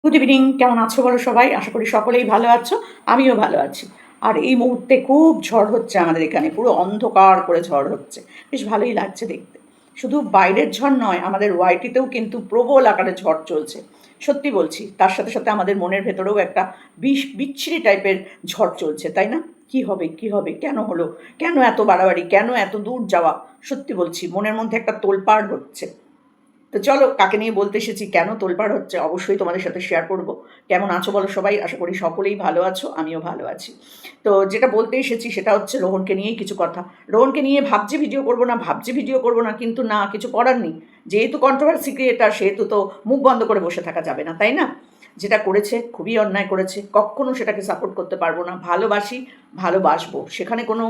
Good evening, কেমন আছো বলো সবাই? আশা করি সকলেই ভালো আছো। আমিও ভালো আছি। আর এই মুহূর্তে খুব ঝড় হচ্ছে আমাদের এখানে, পুরো অন্ধকার করে ঝড় হচ্ছে। বেশ ভালোই লাগছে দেখতে। শুধু বাইরের ঝড় নয়, আমাদের ওয়াইটিতেও কিন্তু প্রবল আকারে ঝড় চলছে। সত্যি বলছি, তার সাথে সাথে আমাদের মনের ভেতরেও একটা বিচ্ছিরি টাইপের ঝড় চলছে, তাই না? কি হবে, কি হবে, কেন হলো, কেন এত বাড়াবাড়ি, কেন এত দূর যাওয়া? সত্যি বলছি, মনের মধ্যে একটা তোলপাড় হচ্ছে। তো চলো, কাকে নিয়ে বলতে এসেছি, কেন তোলপাড় হচ্ছে, অবশ্যই তোমাদের সাথে শেয়ার করব। কেমন আছো বলো সবাই? আশা করি সকলেই ভালো আছো, আমিও ভালো আছি। তো যেটা বলতে এসেছি সেটা হচ্ছে রোহনকে নিয়েই কিছু কথা। রোহনকে নিয়ে ভাবছি ভিডিও করব না, ভাবছি ভিডিও করব না, কিন্তু না, কিছু করার নেই। যেহেতু কন্ট্রোভার্সি ক্রিয়েটার, সেহেতু তো মুখ বন্ধ করে বসে থাকা যাবে না, তাই না? যেটা করেছে খুবই অন্যায় করেছে, কখনো সেটাকে সাপোর্ট করতে পারবো না। ভালোবাসি, ভালোবাসবো, সেখানে কোনো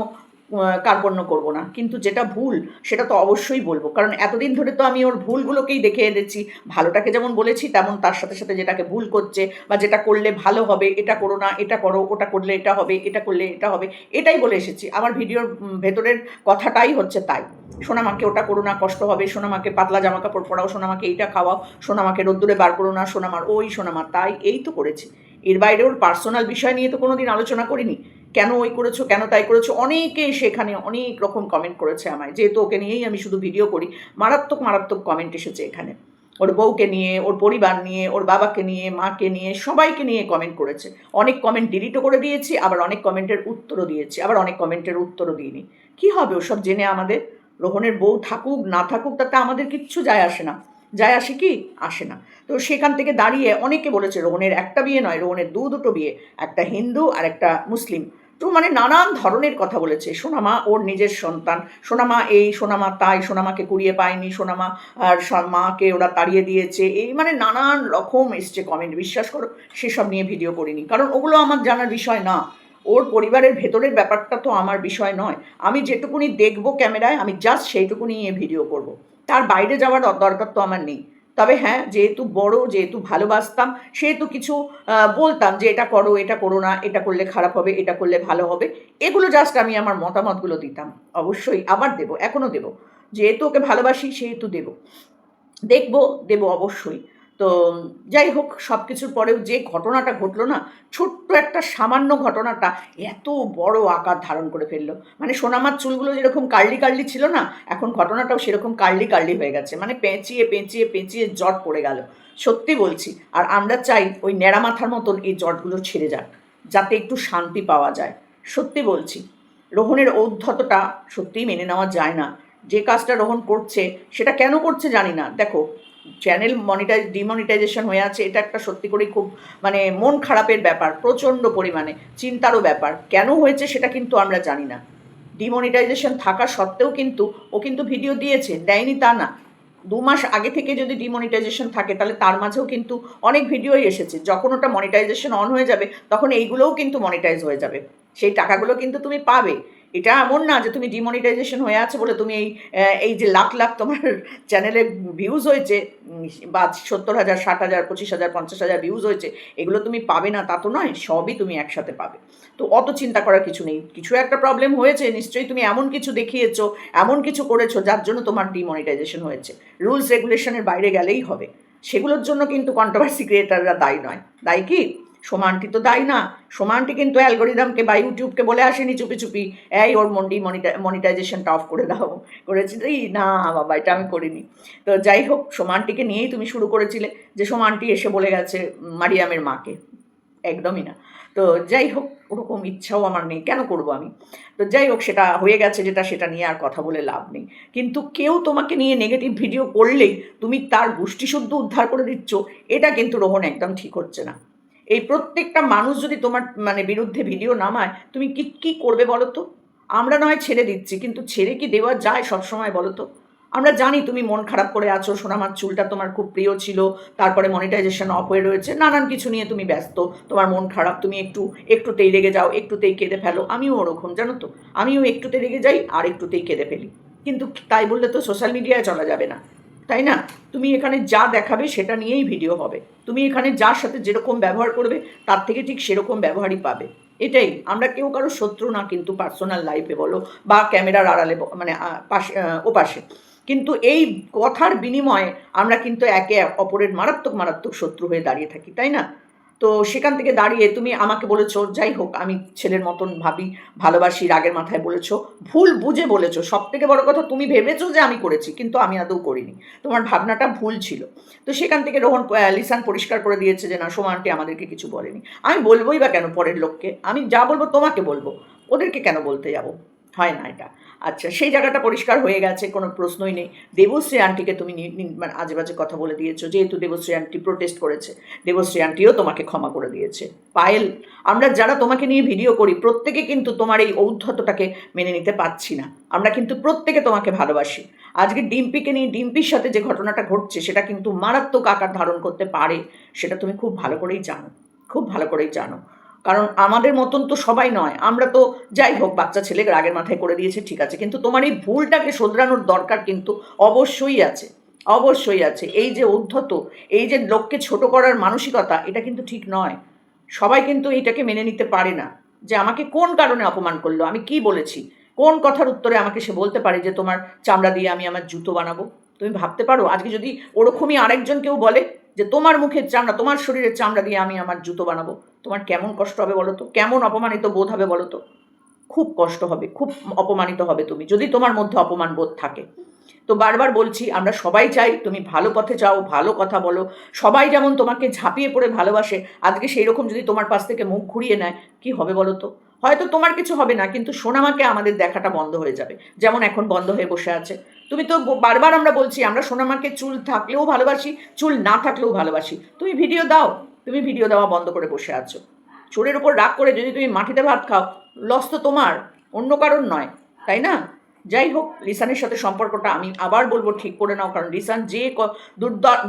কার্পণ্য করব না, কিন্তু যেটা ভুল সেটা তো অবশ্যই বলবো, কারণ এতদিন ধরে তো আমি ওর ভুলগুলোকেই দেখে এনেছি। ভালোটাকে যেমন বলেছি, তেমন তার সাথে সাথে যেটাকে ভুল করছে বা যেটা করলে ভালো হবে, এটা করো না, এটা করো, ওটা করলে এটা হবে, এটা করলে এটা হবে, এটাই বলে এসেছি। আমার ভিডিওর ভেতরের কথাটাই হচ্ছে তাই। সোনামাকে ওটা করো না, কষ্ট হবে, সোনামাকে পাতলা জামা কাপড় পরাও, সোনামাকে এইটা খাওয়াও, সোনামাকে রোদ্দুরে বার করো না, সোনামার ওই সোনামা তাই, এই তো করেছি। এর বাইরে ওর পার্সোনাল বিষয় নিয়ে তো কোনোদিন আলোচনা করিনি। কেন ওই করেছো, কেন তাই করেছো, অনেকে সেখানে অনেক রকম কমেন্ট করেছে আমায়, যেহেতু ওকে নিয়েই আমি শুধু ভিডিও করি। মারাত্মক মারাত্মক কমেন্ট এসেছে এখানে। ওর বউকে নিয়ে, ওর পরিবার নিয়ে, ওর বাবাকে নিয়ে, মাকে নিয়ে, সবাইকে নিয়ে কমেন্ট করেছে। অনেক কমেন্ট ডিলিটও করে দিয়েছি, আবার অনেক কমেন্টের উত্তরও দিয়েছি, আবার অনেক কমেন্টের উত্তরও দিইনি। কি হবে ওসব জেনে আমাদের? রোহনের বউ থাকুক না থাকুক তাতে আমাদের কিচ্ছু যায় আসে না। যায় আসে কি? আসে না। তো সেখান থেকে দাঁড়িয়ে অনেকে বলেছে রোহনের একটা বিয়ে নয়, রোহনের দুটো বিয়ে, একটা হিন্দু আর একটা মুসলিম। তো মানে নানান ধরনের কথা বলেছে। সোনামা ওর নিজের সন্তান, সোনামা এই, সোনামা তাই, সোনামাকে কুড়িয়ে পায়নি, সোনামা আর মাকে ওরা তাড়িয়ে দিয়েছে, এই মানে নানান রকম এসছে কমেন্ট। বিশ্বাস করো, সেসব নিয়ে ভিডিও করিনি, কারণ ওগুলো আমার জানার বিষয় না। ওর পরিবারের ভেতরের ব্যাপারটা তো আমার বিষয় নয়। আমি যেটুকুনি দেখবো ক্যামেরায়, আমি জাস্ট সেইটুকুনি নিয়ে ভিডিও করব। তার বাইরে যাওয়ার দরকার তো আমার নেই। তবে হ্যাঁ, যেহেতু বড়, যেহেতু ভালোবাসতাম, সেহেতু কিছু বলতাম যে এটা করো, এটা করো না, এটা করলে খারাপ হবে, এটা করলে ভালো হবে। এগুলো জাস্ট আমি আমার মতামতগুলো দিতাম। অবশ্যই আবার দেবো, এখনও দেবো। যেহেতু ওকে ভালোবাসি সেহেতু দেবো। দেখবো, দেবো অবশ্যই। তো যাই হোক, সব কিছুর পরেও যে ঘটনাটা ঘটলো না, ছোট্ট একটা সামান্য ঘটনাটা এত বড় আকার ধারণ করে ফেললো। মানে সোনামার চুলগুলো যেরকম কার্লি কার্লি ছিল না, এখন ঘটনাটাও সেরকম কার্লি কার্লি হয়ে গেছে। মানে পেঁচিয়ে পেঁচিয়ে পেঁচিয়ে জট পড়ে গেল। সত্যি বলছি। আর আমরা চাই ওই ন্যাড়া মাথার মতন এই জটগুলো ছেড়ে যাক, যাতে একটু শান্তি পাওয়া যায়। সত্যি বলছি, রোহনের ঔদ্ধত্যটা সত্যিই মেনে নেওয়া যায় না। যে কাজটা রোহন করছে, সেটা কেন করছে জানি না। দেখো, চ্যানেল ডিমনিটাইজেশন হয়ে আছে, এটা একটা সত্যি করেই খুব মানে মন খারাপের ব্যাপার, প্রচণ্ড পরিমাণে চিন্তারও ব্যাপার। কেন হয়েছে সেটা কিন্তু আমরা জানি না। ডিমনিটাইজেশন থাকা সত্ত্বেও কিন্তু ও কিন্তু ভিডিও দিয়েছে, দেয়নি তা না। 2 মাস আগে থেকে যদি ডিমনিটাইজেশন থাকে, তাহলে তার মাঝেও কিন্তু অনেক ভিডিওই এসেছে। যখন ওটা মনিটাইজেশন অন হয়ে যাবে, তখন এইগুলোও কিন্তু মনিটাইজ হয়ে যাবে। সেই টাকাগুলো কিন্তু তুমি পাবে। এটা এমন না যে তুমি ডিমনিটাইজেশন হয়ে আছে বলে তুমি এই যে লাখ লাখ তোমার চ্যানেলে ভিউজ হয়েছে, বা 70,000, 60,000, 25,000, 50,000 ভিউজ হয়েছে, এগুলো তুমি পাবে না তা তো নয়, সবই তুমি একসাথে পাবে। তো অত চিন্তা করার কিছু নেই। কিছু একটা প্রবলেম হয়েছে নিশ্চয়ই, তুমি এমন কিছু দেখিয়েছো, এমন কিছু করেছো যার জন্য তোমার ডিমনিটাইজেশন হয়েছে। রুলস রেগুলেশনের বাইরে গেলেই হবে। সেগুলোর জন্য কিন্তু কন্ট্রোভার্সি ক্রিয়েটাররা দায়ী নয়। দায়ী কি? সোমা আন্টি তো দায়ী না। সোমা আন্টি কিন্তু অ্যালগোরিদমকে বা ইউটিউবকে বলে আসেনি চুপি চুপি, এই ওর মনিটাইজেশনটা অফ করে দাও। করেছি তো না বাবা, এটা আমি করিনি। তো যাই হোক, সোমা আন্টিকে নিয়েই তুমি শুরু করেছিলে, যে সোমা আন্টি এসে বলে গেছে মারিয়ামের মাকে। একদমই না। তো যাই হোক, ওরকম ইচ্ছাও আমার নেই, কেন করব আমি? তো যাই হোক, সেটা হয়ে গেছে যেটা, সেটা নিয়ে আর কথা বলে লাভ নেই। কিন্তু কেউ তোমাকে নিয়ে নেগেটিভ ভিডিও করলেই তুমি তার গোষ্ঠীশুদ্ধ উদ্ধার করে দিচ্ছ, এটা কিন্তু রোহন একদম ঠিক হচ্ছে না। এই প্রত্যেকটা মানুষ যদি তোমার মানে বিরুদ্ধে ভিডিও নামায়, তুমি কি কি করবে বলো তো? আমরা নয় ছেড়ে দিচ্ছি, কিন্তু ছেড়ে কি দেওয়া যায় সবসময় বলো তো? আমরা জানি তুমি মন খারাপ করে আছো, সোনামার চুলটা তোমার খুব প্রিয় ছিল, তারপরে মনিটাইজেশন অফ হয়ে রয়েছে, নানান কিছু নিয়ে তুমি ব্যস্ত, তোমার মন খারাপ, তুমি একটুতেই রেগে যাও, একটুতেই কেঁদে ফেলো। আমিও ওরকম, জানো তো। আমিও একটুতে রেগে যাই আর একটুতেই কেঁদে ফেলি। কিন্তু তাই বললে তো সোশ্যাল মিডিয়ায় চলা যাবে না, তাই না? তুমি এখানে যা দেখাবে সেটা নিয়েই ভিডিও হবে। তুমি এখানে যার সাথে যেরকম ব্যবহার করবে, তার থেকে ঠিক সেরকম ব্যবহারই পাবে। এটাই। আমরা কেউ কারো শত্রু না, কিন্তু পার্সোনাল লাইফে বলো বা ক্যামেরার আড়ালে মানে পাশে ওপাশে। কিন্তু এই কথার বিনিময়ে আমরা কিন্তু একে অপরের মারাত্মক মারাত্মক শত্রু হয়ে দাঁড়িয়ে থাকি, তাই না? তো সেখান থেকে দাঁড়িয়ে তুমি আমাকে বলেছো, যাই হোক আমি ছেলের মতন ভাবি, ভালোবাসি, রাগের মাথায় বলেছো, ভুল বুঝে বলেছো। সব থেকে বড় কথা, তুমি ভেবেছো যে আমি করেছি, কিন্তু আমি আদৌ করিনি। তোমার ভাবনাটা ভুল ছিল। তো সেখান থেকে লিসান পরিষ্কার করে দিয়েছে যে না, সোমা আন্টি আমাদেরকে কিছু বলেনি। আমি বলবোই বা কেন পরের লোককে? আমি যা বলবো তোমাকে বলবো, ওদেরকে কেন বলতে যাবো? হয় না এটা। আচ্ছা, সেই জায়গাটা পরিষ্কার হয়ে গেছে, কোনো প্রশ্নই নেই। দেবশ্রী আন্টিকে তুমি মানে আজে বাজে কথা বলে দিয়েছো, যেহেতু দেবশ্রী আন্টি প্রোটেস্ট করেছে, দেবশ্রী আন্টিও তোমাকে ক্ষমা করে দিয়েছে। পায়েল, আমরা যারা তোমাকে নিয়ে ভিডিও করি প্রত্যেকে কিন্তু তোমার এই ঔদ্ধত্যটাকে মেনে নিতে পারছি না। আমরা কিন্তু প্রত্যেকে তোমাকে ভালোবাসি। আজকে ডিম্পিকে নিয়ে, ডিম্পির সাথে যে ঘটনাটা ঘটছে সেটা কিন্তু মারাত্মক আকার ধারণ করতে পারে, সেটা তুমি খুব ভালো করেই জানো, খুব ভালো করেই জানো। কারণ আমাদের মতন তো সবাই নয়। আমরা তো যাই হোক, বাচ্চা ছেলে রাগের মাথায় করে দিয়েছে, ঠিক আছে, কিন্তু তোমার এই ভুলটাকে শোধরানোর দরকার কিন্তু অবশ্যই আছে, অবশ্যই আছে। এই যে উদ্ধত, এই যে লোককে ছোট করার মানসিকতা, এটা কিন্তু ঠিক নয়। সবাই কিন্তু এইটাকে মেনে নিতে পারে না যে আমাকে কোন কারণে অপমান করলো, আমি কি বলেছি, কোন কথার উত্তরে আমাকে সে বলতে পারে যে তোমার চামড়া দিয়ে আমি আমার জুতো বানাবো। তুমি ভাবতে পারো আজকে যদি ওরকমই আরেকজন কেউ বলে যে তোমার মুখের চামড়া, তোমার শরীরের চামড়া দিয়ে আমি আমার জুতো বানাবো, তোমার কেমন কষ্ট হবে বলো তো? কেমন অপমানিত বোধ হবে বলো তো? খুব কষ্ট হবে, খুব অপমানিত হবে তুমি, যদি তোমার মধ্যে অপমান বোধ থাকে। তো বারবার বলছি, আমরা সবাই চাই তুমি ভালো পথে যাও, ভালো কথা বলো। সবাই যেমন তোমাকে ঝাঁপিয়ে পড়ে ভালোবাসে, আজকে সেই রকম যদি তোমার পাশ থেকে মুখ ঘুরিয়ে নেয়, কি হবে বলো তো? হয়তো তোমার কিছু হবে না, কিন্তু সোনামাকে আমাদের দেখাটা বন্ধ হয়ে যাবে, যেমন এখন বন্ধ হয়ে বসে আছে। তুমি তো বারবার আমরা বলছি, আমরা সোনামাকে চুল থাকলেও ভালোবাসি, চুল না থাকলেও ভালোবাসি। তুমি ভিডিও দাও, তুমি ভিডিও দেওয়া বন্ধ করে বসে আছো। চোরের ওপর রাগ করে যদি তুমি মাটিতে ভাত খাও, লস তো তোমার, অন্য কারণ নয়, তাই না? যাই হোক, লিসানের সাথে সম্পর্কটা আমি আবার বলবো ঠিক করে নাও, কারণ লিসান যে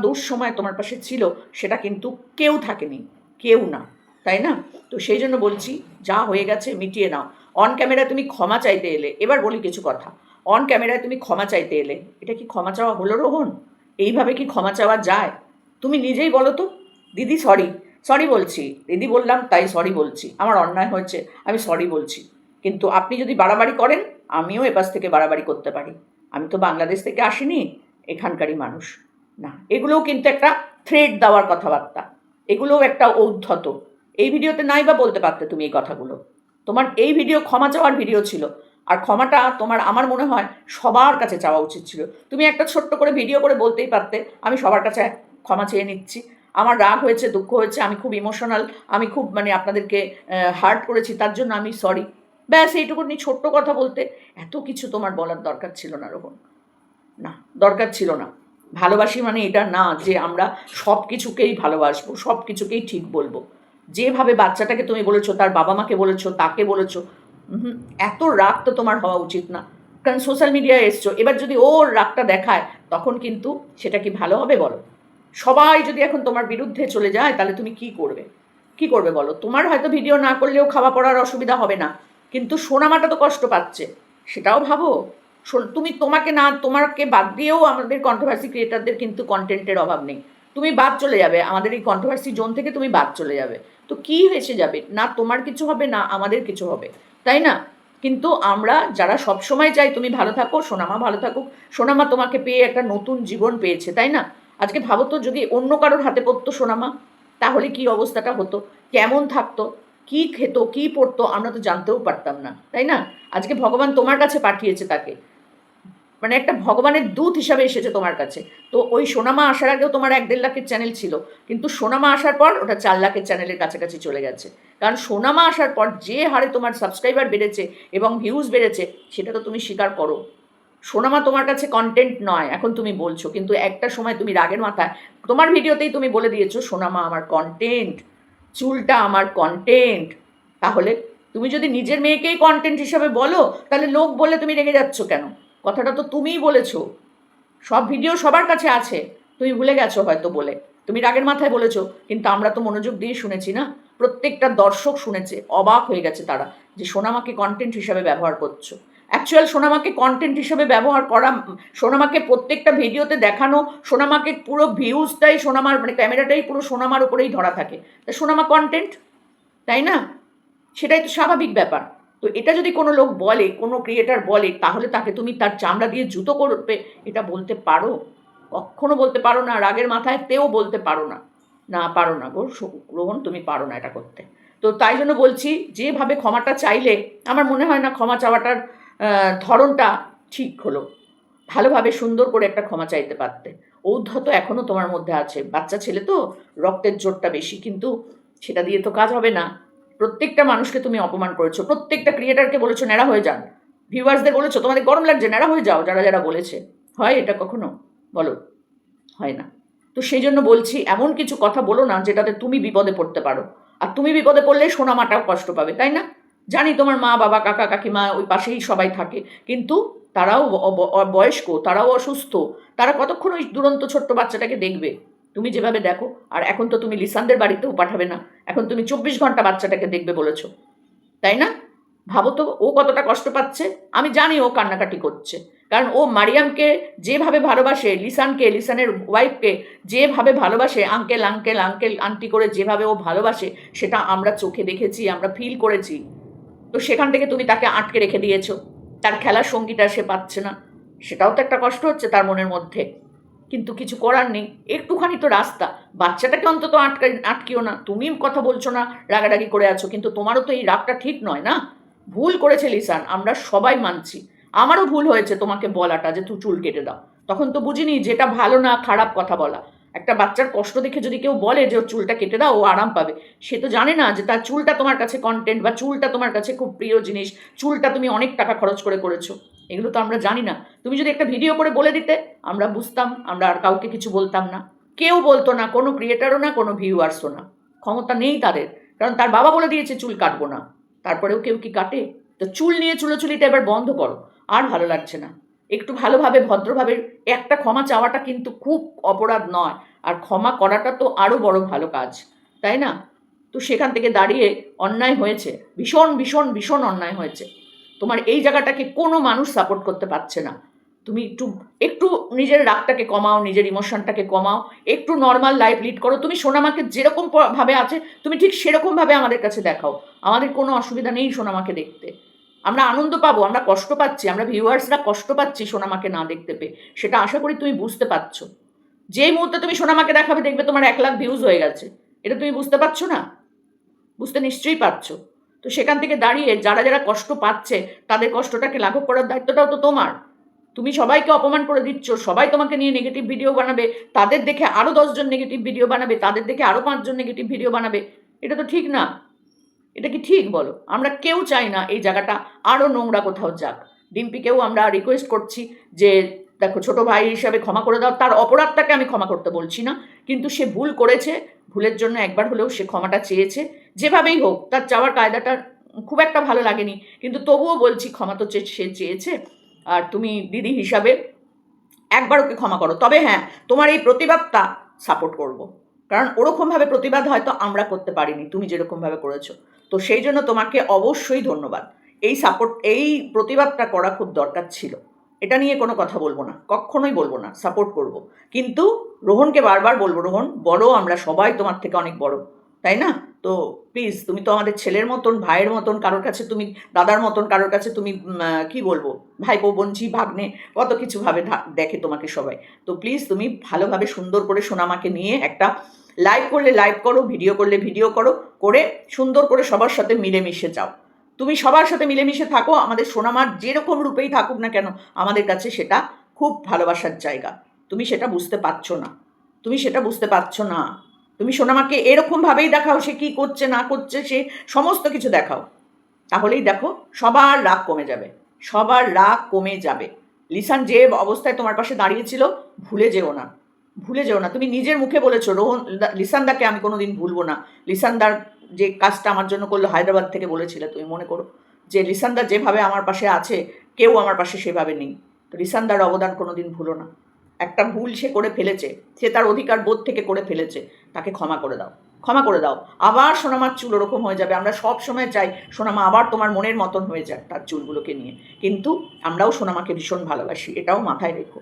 দুঃসময় তোমার পাশে ছিল, সেটা কিন্তু কেউ থাকেনি, কেউ না, তাই না? তো সেই জন্য বলছি, যা হয়ে গেছে মিটিয়ে নাও। অন ক্যামেরায় তুমি ক্ষমা চাইতে এলে, এবার বলি কিছু কথা। অন ক্যামেরায় তুমি ক্ষমা চাইতে এলে, এটা কি ক্ষমা চাওয়া হলো রোহন? এইভাবে কি ক্ষমা চাওয়া যায়? তুমি নিজেই বলো তো। দিদি সরি, সরি বলছি দিদি, বললাম তাই সরি বলছি, আমার অন্যায় হয়েছে, আমি সরি বলছি। কিন্তু আপনি যদি বাড়াবাড়ি করেন, আমিও এপাশ থেকে বাড়াবাড়ি করতে পারি। আমি তো বাংলাদেশ থেকে আসিনি, এখানকারই মানুষ। না, এগুলোও কিন্তু একটা থ্রেড দেওয়ার কথাবার্তা, এগুলোও একটা ঔদ্ধত। এই ভিডিওতে নাই বা বলতে পারতে তুমি এই কথাগুলো। তোমার এই ভিডিও ক্ষমা চাওয়ার ভিডিও ছিল, আর ক্ষমাটা তোমার আমার মনে হয় সবার কাছে চাওয়া উচিত ছিল। তুমি একটা ছোট্ট করে ভিডিও করে বলতেই পারতে, আমি সবার কাছে ক্ষমা চেয়ে নিচ্ছি, আমার রাগ হয়েছে, দুঃখ হয়েছে, আমি খুব ইমোশনাল, আমি খুব মানে আপনাদেরকে হার্ট করেছি, তার জন্য আমি সরি। ব্যাস এইটুকুনি ছোট্ট কথা বলতে। এত কিছু তোমার বলার দরকার ছিল না রোহন, না, দরকার ছিল না। ভালোবাসি মানে এটা না যে আমরা সব কিছুকেই ভালোবাসবো, সব কিছুকেই ঠিক বলবো। যেভাবে বাচ্চাটাকে তুমি বলেছো, তার বাবা মাকে বলেছো, তাকে বলেছো, এত রাগ তো তোমার হওয়া উচিত না। কারণ সোশ্যাল মিডিয়ায় এসছো, এবার যদি ওর রাগটা দেখায়, তখন কিন্তু সেটা কি ভালো হবে বলো? সবাই যদি এখন তোমার বিরুদ্ধে চলে যায়, তাহলে তুমি কি করবে? কি করবে বলো? তোমার হয়তো ভিডিও না করলেও খাওয়া পড়ার অসুবিধা হবে না, কিন্তু সোনামাটা তো কষ্ট পাচ্ছে, সেটাও ভাবো। তুমি তোমাকে না, তোমাকে বাদ দিয়েও আমাদের কন্ট্রোভার্সি ক্রিয়েটারদের কিন্তু কন্টেন্টের অভাব নেই। তুমি বাদ চলে যাবে আমাদের এই কন্ট্রোভার্সি জোন থেকে, তুমি বাদ চলে যাবে। তো কি এসে যাবে? না তোমার কিছু হবে, না আমাদের কিছু হবে, তাই না? কিন্তু আমরা যারা সবসময় চাই তুমি ভালো থাকো, সোনামা ভালো থাকুক, সোনামা তোমাকে পেয়ে একটা নতুন জীবন পেয়েছে, তাই না? আজকে ভাবো তো, যদি অন্য কারোর হাতে পড়তো সোনামা, তাহলে কি অবস্থাটা হতো, কেমন থাকতো, কি খেত, কি পড়তো, আমরা তো জানতেও পারতাম না, তাই না? আজকে ভগবান তোমার কাছে পাঠিয়েছে তাকে, মানে একটা ভগবানের দূত হিসাবে এসেছে তোমার কাছে। তো ওই সোনামা আসার আগেও তোমার 1-1.5 লাখের চ্যানেল ছিল, কিন্তু সোনামা আসার পর ওটা 4 লাখের চ্যানেলের কাছাকাছি চলে গেছে। কারণ সোনামা আসার পর যে হারে তোমার সাবস্ক্রাইবার বেড়েছে এবং ভিউজ বেড়েছে, সেটা তো তুমি স্বীকার করো। সোনামা তোমার কাছে কন্টেন্ট নয়, এখন তুমি বলছো, কিন্তু একটা সময় তুমি রাগের মাথায় তোমার ভিডিওতেই তুমি বলে দিয়েছো সোনামা আমার কন্টেন্ট, চুলটা আমার কন্টেন্ট। তাহলে তুমি যদি নিজের মেয়েকেই কন্টেন্ট হিসাবে বলো, তাহলে লোক বলে তুমি রেগে যাচ্ছ কেন? কথাটা তো তুমিই বলেছো, সব ভিডিও সবার কাছে আছে, তুমি ভুলে গেছো হয়তো বলে, তুমি রাগের মাথায় বলেছো, কিন্তু আমরা তো মনোযোগ দিয়ে শুনেছি না, প্রত্যেকটা দর্শক শুনেছে, অবাক হয়ে গেছে তারা যে সোনামাকে কন্টেন্ট হিসাবে ব্যবহার করছো। অ্যাকচুয়াল সোনামাকে কন্টেন্ট হিসাবে ব্যবহার করা, সোনামাকে প্রত্যেকটা ভিডিওতে দেখানো, সোনামাকে পুরো ভিউজটাই সোনামার, মানে ক্যামেরাটাই পুরো সোনামার উপরেই ধরা থাকে, তা সোনামা কন্টেন্ট, তাই না? সেটাই তো স্বাভাবিক ব্যাপার। তো এটা যদি কোনো লোক বলে, কোনো ক্রিয়েটার বলে, তাহলে তাকে তুমি তার চামড়া দিয়ে জুতো করবে এটা বলতে পারো? কখনো বলতে পারো না, রাগের মাথায় তেও বলতে পারো না। না, পারো না গো রোহন, তুমি পারো না এটা করতে। তো তাই জন্য বলছি, যেভাবে ক্ষমাটা চাইলে, আমার মনে হয় না ক্ষমা চাওয়াটার ধরনটা ঠিক হলো। ভালোভাবে সুন্দর করে একটা ক্ষমা চাইতে পারতে। ঔদ্ধত্য এখনও তোমার মধ্যে আছে, বাচ্চা ছেলে তো, রক্তের জোরটা বেশি, কিন্তু সেটা দিয়ে তো কাজ হবে না। প্রত্যেকটা মানুষকে তুমি অপমান করেছো, প্রত্যেকটা ক্রিয়েটারকে বলেছো ন্যাড়া হয়ে যান, ভিউয়ার্সদের বলেছো তোমাদের গরম লাগছে ন্যাড়া হয়ে যাও, যারা যারা বলেছে। হয় এটা কখনো? বলো, হয় না। তো সেই জন্য বলছি, এমন কিছু কথা বলো না যেটাতে তুমি বিপদে পড়তে পারো। আর তুমি বিপদে পড়লে সোনামাটাও কষ্ট পাবে, তাই না? জানি তোমার মা বাবা কাকা কাকিমা ওই পাশেই সবাই থাকে, কিন্তু তারাও বয়স্ক, তারাও অসুস্থ, তারা কতক্ষণ ওই দুরন্ত ছোট্ট বাচ্চাটাকে দেখবে তুমি যেভাবে দেখো? আর এখন তো তুমি লিসানদের বাড়িতেও পাঠাবে না, এখন তুমি 24 ঘন্টা বাচ্চাটাকে দেখবে বলেছো, তাই না? ভাবো তো ও কতটা কষ্ট পাচ্ছে। আমি জানি ও কান্নাকাটি করছে, কারণ ও মারিয়ামকে যেভাবে ভালোবাসে, লিসানকে, লিসানের ওয়াইফকে যেভাবে ভালোবাসে, আঙ্কেল আঙ্কেল আঙ্কেল আন্টি করে যেভাবে ও ভালোবাসে, সেটা আমরা চোখে দেখেছি, আমরা ফিল করেছি। তো সেখান থেকে তুমি তাকে আটকে রেখে দিয়েছো, তার খেলার সঙ্গীটা সে পাচ্ছে না, সেটাও তো একটা কষ্ট হচ্ছে তার মনের মধ্যে। কিন্তু কিছু করার নেই, একটুখানি তো রাস্তা, বাচ্চাটাকে অন্তত আটকিও না। তুমি কথা বলছো না, রাগারাগি করে আছো, কিন্তু তোমারও তো এই রাগটা ঠিক নয় না। ভুল করেছে লিসান, আমরা সবাই মানছি। আমারও ভুল হয়েছে তোমাকে বলাটা যে তুই চুল কেটে দাও, তখন তো বুঝিনি যেটা ভালো না খারাপ কথা বলা। একটা বাচ্চার কষ্ট দেখে যদি কেউ বলে যে ওর চুলটা কেটে দাও, ও আরাম পাবে, সে তো জানে না যে তার চুলটা তোমার কাছে কন্টেন্ট, বা চুলটা তোমার কাছে খুব প্রিয় জিনিস, চুলটা তুমি অনেক টাকা খরচ করে করেছো। এগুলো তো আমরা জানি না। তুমি যদি একটা ভিডিও করে বলে দিতে, আমরা বুঝতাম, আমরা আর কাউকে কিছু বলতাম না। কেউ বলতো না, কোনো ক্রিয়েটারও না, কোনো ভিউয়ার্সও না। ক্ষমতা নেই তাদের, কারণ তার বাবা বলে দিয়েছে চুল কাটবো না, তারপরেও কেউ কি কাটে? তো চুল নিয়ে চুলোচুলিটা এবার বন্ধ করো, আর ভালো লাগছে না। একটু ভালোভাবে ভদ্রভাবে একটা ক্ষমা চাওয়াটা কিন্তু খুব অপরাধ নয়, আর ক্ষমা করাটা তো আরও বড় ভালো কাজ, তাই না? তো সেখান থেকে দাঁড়িয়ে অন্যায় হয়েছে, ভীষণ ভীষণ ভীষণ অন্যায় হয়েছে। তোমার এই জায়গাটাকে কোনো মানুষ সাপোর্ট করতে পারছে না। তুমি একটু একটু নিজের রাগটাকে কমাও, নিজের ইমোশনটাকে কমাও, একটু নর্মাল লাইফ লিড করো। তুমি সোনামাকে যেরকম ভাবে আছে তুমি ঠিক সেরকমভাবে আমাদের কাছে দেখাও, আমাদের কোনো অসুবিধা নেই সোনামাকে দেখতে। আমরা আনন্দ পাবো, আমরা কষ্ট পাচ্ছি, আমরা ভিউয়ার্সরা কষ্ট পাচ্ছি সোনামাকে না দেখতে পেয়ে, সেটা আশা করি তুমি বুঝতে পারছো। যেই মুহূর্তে তুমি সোনামাকে দেখাবে দেখবে তোমার 1 লাখ ভিউজ হয়ে গেছে, এটা তুমি বুঝতে পারছো না? বুঝতে নিশ্চয়ই পারছো। তো সেখান থেকে দাঁড়িয়ে যারা যারা কষ্ট পাচ্ছে তাদের কষ্টটাকে লাঘব করার দায়িত্বটাও তো তোমার। তুমি সবাইকে অপমান করে দিচ্ছ, সবাই তোমাকে নিয়ে নেগেটিভ ভিডিও বানাবে, তাদের দেখে আরও 10 জন নেগেটিভ ভিডিও বানাবে, তাদের দেখে আরও 5 জন নেগেটিভ ভিডিও বানাবে। এটা তো ঠিক না। এটা কি ঠিক বলো? আমরা কেউ চাই না এই জায়গাটা আরও নোংরা কোথাও যাক। ডিম্পিকেও আমরা রিকোয়েস্ট করছি যে দেখো, ছোট ভাই হিসাবে ক্ষমা করে দাও। তার অপরাধটাকে আমি ক্ষমা করতে বলছি না, কিন্তু সে ভুল করেছে, ভুলের জন্য একবার হলেও সে ক্ষমাটা চেয়েছে। যেভাবেই হোক, তার চাওয়ার কায়দাটা খুব একটা ভালো লাগেনি, কিন্তু তবুও বলছি ক্ষমা তো সে চেয়েছে। আর তুমি দিদি হিসাবে একবার ওকে ক্ষমা করো। তবে হ্যাঁ, তোমার এই প্রতিবাদটা সাপোর্ট করব, কারণ ওরকমভাবে প্রতিবাদ হয়তো আমরা করতে পারিনি তুমি যেরকমভাবে করেছো। তো সেই জন্য তোমাকে অবশ্যই ধন্যবাদ। এই প্রতিবাদটা করা খুব দরকার ছিল। এটা নিয়ে কোনো কথা বলবো না, কখনোই বলবো না, সাপোর্ট করব। কিন্তু রোহনকে বারবার বলবো, রোহন বড়, আমরা সবাই তোমার থেকে অনেক বড়, তাই না? তো প্লিজ, তুমি তো আমাদের ছেলের মতন, ভাইয়ের মতন, কারোর কাছে তুমি দাদার মতন, কারোর কাছে তুমি কি বলবো, ভাইপো বোনঝি ভাগ্নে, কত কিছু ভাবে দেখে তোমাকে সবাই। তো প্লিজ তুমি ভালোভাবে সুন্দর করে সোনামাকে নিয়ে একটা লাইভ করলে লাইভ করো, ভিডিও করলে ভিডিও করো, করে সুন্দর করে সবার সাথে মিলেমিশে যাও। তুমি সবার সাথে মিলেমিশে থাকো, আমাদের সোনামার যেরকম রূপেই থাকুক না কেন, আমাদের কাছে সেটা খুব ভালোবাসার জায়গা। তুমি সেটা বুঝতে পারছো না, তুমি সেটা বুঝতে পারছো না। তুমি সোনামাকে এরকমভাবেই দেখাও, সে কী করছে না করছে সে সমস্ত কিছু দেখাও, তাহলেই দেখো সবার রাগ কমে যাবে, সবার রাগ কমে যাবে। লিসান যে অবস্থায় তোমার পাশে দাঁড়িয়েছিল, ভুলে যেও না, ভুলে যেও না। তুমি নিজের মুখে বলেছো, লিসানদাকে আমি কোনোদিন ভুলবো না। লিসানদার যে কাজটা আমার জন্য করলো, হায়দ্রাবাদ থেকে বলেছিলে, তুমি মনে করো যে লিসানদার যেভাবে আমার পাশে আছে, কেউ আমার পাশে সেভাবে নেই। তো লিসানদার অবদান কোনোদিন ভুলো না। একটা ভুল সে করে ফেলেছে, সে তার অধিকার বোধ থেকে করে ফেলেছে, তাকে ক্ষমা করে দাও, ক্ষমা করে দাও। আবার সোনামার চুল ওরকম হয়ে যাবে। আমরা সব সময় চাই সোনামা আবার তোমার মনের মতন হয়ে যায় তার চুলগুলোকে নিয়ে, কিন্তু আমরাও সোনামাকে ভীষণ ভালোবাসি, এটাও মাথায় রেখো।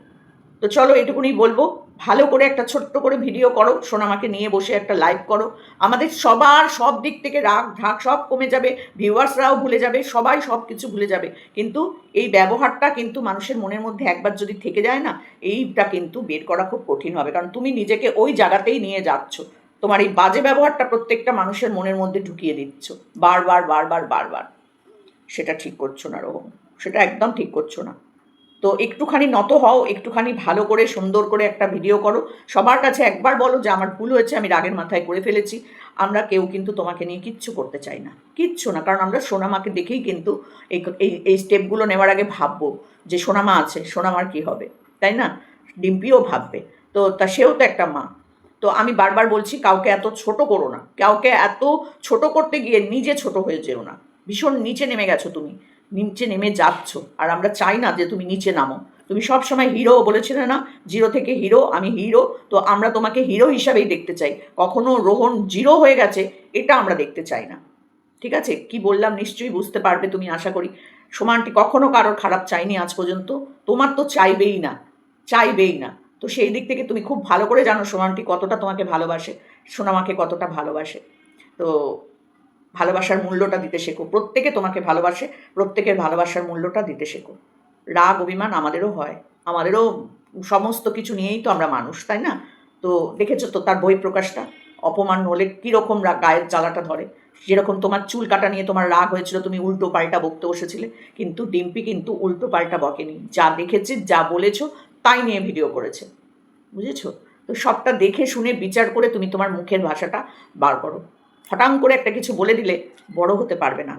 তো চলো, এটুকুনি বলবো। ভালো করে একটা ছোট্ট করে ভিডিও করো, সোনামাকে নিয়ে বসে একটা লাইভ করো। আমাদের সবার সব দিক থেকে রাগ ঢাক সব কমে যাবে, ভিউয়ার্সরাও ভুলে যাবে, সবাই সব কিছু ভুলে যাবে। কিন্তু এই ব্যবহারটা কিন্তু মানুষের মনের মধ্যে একবার যদি থেকে যায় না, এইটা কিন্তু বের করা খুব কঠিন হবে, কারণ তুমি নিজেকে ওই জায়গাতেই নিয়ে যাচ্ছ। তোমার এই বাজে ব্যবহারটা প্রত্যেকটা মানুষের মনের মধ্যে ঢুকিয়ে দিচ্ছ বারবার বারবার বারবার। সেটা ঠিক করছো না রোহন, সেটা একদম ঠিক করছো না। তো একটুখানি নত হও, একটুখানি ভালো করে সুন্দর করে একটা ভিডিও করো, সবার কাছে একবার বলো যে আমার ভুল হয়েছে, আমি রাগের মাথায় করে ফেলেছি। আমরা কেউ কিন্তু তোমাকে নিয়ে কিচ্ছু করতে চাই না, কিচ্ছু না, কারণ আমরা সোনামাকে দেখেই কিন্তু এই এই এই স্টেপগুলো নেওয়ার আগে ভাববো যে সোনামা আছে, সোনামার কী হবে, তাই না? ডিম্পিও ভাববে। তো সেও তো একটা মা। তো আমি বারবার বলছি, কাউকে এত ছোট করো না, কাউকে এত ছোট করতে গিয়ে নিজে ছোট হয়ে যেও না। ভীষণ নিচে নেমে গেছো তুমি, নিচে নেমে যাচ্ছ, আর আমরা চাই না যে তুমি নিচে নামো। তুমি সব সময় হিরো বলেছিলে না, জিরো থেকে হিরো, আমি হিরো, তো আমরা তোমাকে হিরো হিসাবেই দেখতে চাই। কখনো রোহন জিরো হয়ে গেছে এটা আমরা দেখতে চাই না, ঠিক আছে? কি বললাম নিশ্চয়ই বুঝতে পারবে তুমি, আশা করি। সোমান্টি কখনো কারোর খারাপ চাইনি আজ পর্যন্ত, তোমার তো চাইবেই না, চাইবেই না। তো সেই দিক থেকে তুমি খুব ভালো করে জানো সোমান্টি কতটা তোমাকে ভালোবাসে, সোনামাকে কতটা ভালোবাসে। তো ভালোবাসার মূল্যটা দিতে শেখো, প্রত্যেকে তোমাকে ভালোবাসে, প্রত্যেকের ভালোবাসার মূল্যটা দিতে শেখো। রাগ অভিমান আমাদেরও হয়, আমাদেরও সমস্ত কিছু নিয়েই তো আমরা মানুষ, তাই না? তো দেখেছো তো তার বহিঃপ্রকাশটা, অপমান হলে কীরকম গায়ের জ্বালাটা ধরে। যেরকম তোমার চুল কাটা নিয়ে তোমার রাগ হয়েছিল, তুমি উল্টো পাল্টা বকতে বসেছিলে, কিন্তু ডিম্পি কিন্তু উল্টো পাল্টা বকেনি, যা দেখেছে যা বলেছো তাই নিয়ে ভিডিও করেছে, বুঝেছো? তো সবটা দেখে শুনে বিচার করে তুমি তোমার মুখের ভাষাটা বার করো। হঠাৎ করে একটা কিছু বলে দিলে বড় হতে পারবে না,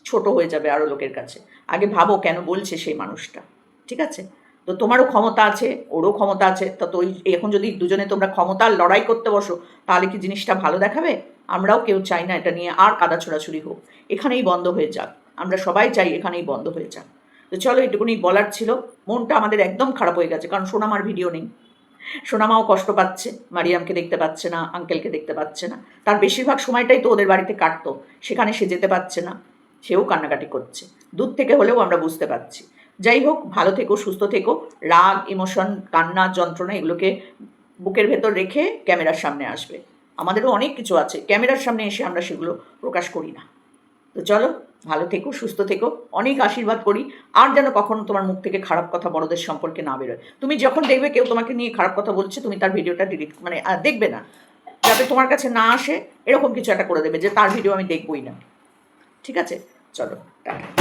ছোট হয়ে যাবে আরও লোকের কাছে। আগে ভাবো কেন বলছে সেই মানুষটা, ঠিক আছে? তো তোমারও ক্ষমতা আছে, ওরও ক্ষমতা আছে, তো ওই এখন যদি দুজনে তোমরা ক্ষমতার লড়াই করতে বসো, তাহলে কি জিনিসটা ভালো দেখাবে? আমরাও কেউ চাই না এটা নিয়ে আর কাদা ছোড়াছুড়ি হোক, এখানেই বন্ধ হয়ে যাক। আমরা সবাই চাই এখানেই বন্ধ হয়ে যাক। তো চলো, এটুকুনি বলার ছিল। মনটা আমাদের একদম খারাপ হয়ে গেছে, কারণ সোনামার ভিডিও নেই। সোনামাও কষ্ট পাচ্ছে, মারিয়ামকে দেখতে পাচ্ছে না, আঙ্কেলকে দেখতে পাচ্ছে না। তার বেশিরভাগ সময়টাই তো ওদের বাড়িতে কাটতো, সেখানে সে যেতে পারছে না, সেও কান্নাকাটি করছে। দূর থেকে হলেও আমরা বুঝতে পারছি। যাই হোক, ভালো থেকো, সুস্থ থেকো। রাগ, ইমোশন, কান্না, যন্ত্রণা এগুলোকে বুকের ভেতর রেখে ক্যামেরার সামনে আসবে। আমাদেরও অনেক কিছু আছে, ক্যামেরার সামনে এসে আমরা সেগুলো প্রকাশ করি না। তো চলো, ভালো থেকো, সুস্থ থেকো, অনেক আশীর্বাদ করি। আর যেন কখনো তোমার মুখ থেকে খারাপ কথা বড়দের সম্পর্কে না বেরোয়। তুমি যখন দেখবে কেউ তোমাকে নিয়ে খারাপ কথা বলছে, তুমি তার ভিডিওটা ডিলিট দেখবে না, যাতে তোমার কাছে না আসে, এরকম কিছু একটা করে দেবে যে তার ভিডিও আমি দেখবই না, ঠিক আছে? চলো, টাটা।